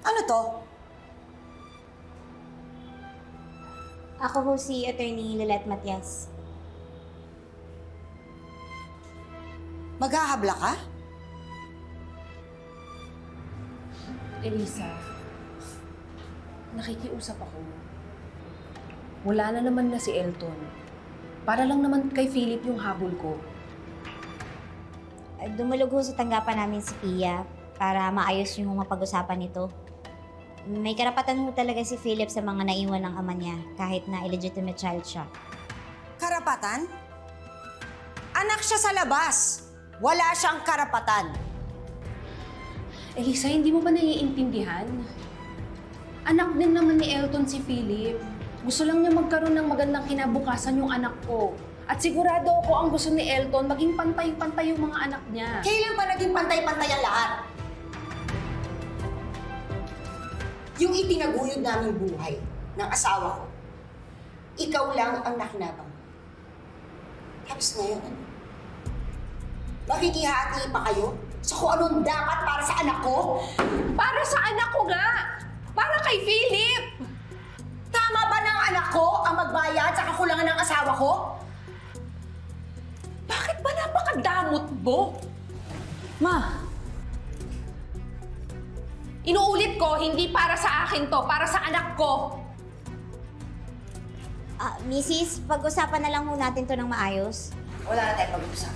Ano to? Ako po si Attorney Lilet Matias. Maghahabla ka? Elisa, nakikiusap ako. Wala na naman na si Elton. Para lang naman kay Philip yung habol ko. Dumulog ho sa tanggapan namin si Pia para maayos yung mapag-usapan nito. May karapatan ho talaga si Philip sa mga naiwan ng ama niya kahit na illegitimate child siya. Karapatan? Anak siya sa labas. Wala siyang karapatan. Elisa, hindi mo ba naiintindihan? Anak din naman ni Elton si Philip. Gusto lang niya magkaroon ng magandang kinabukasan yung anak ko. At sigurado ako ang gusto ni Elton maging pantay-pantay yung mga anak niya. Kailan pa naging pantay-pantay ang lahat? Yung itinaguyod naming buhay ng asawa ko, ikaw lang ang nakinabang. Tapos ngayon, ano? Makikihati pa kayo sa kung anong dapat para sa anak ko? Para sa anak ko nga! Para kay Philip! Tama ba ng anak ko ang magbayad sa kakulangan ng asawa ko? Bakit ba napakadamot mo? Ma! Inuulit ko, hindi para sa akin to, para sa anak ko. Mrs., pag-usapan na lang ho natin to ng maayos. Wala na tayong pag-usap.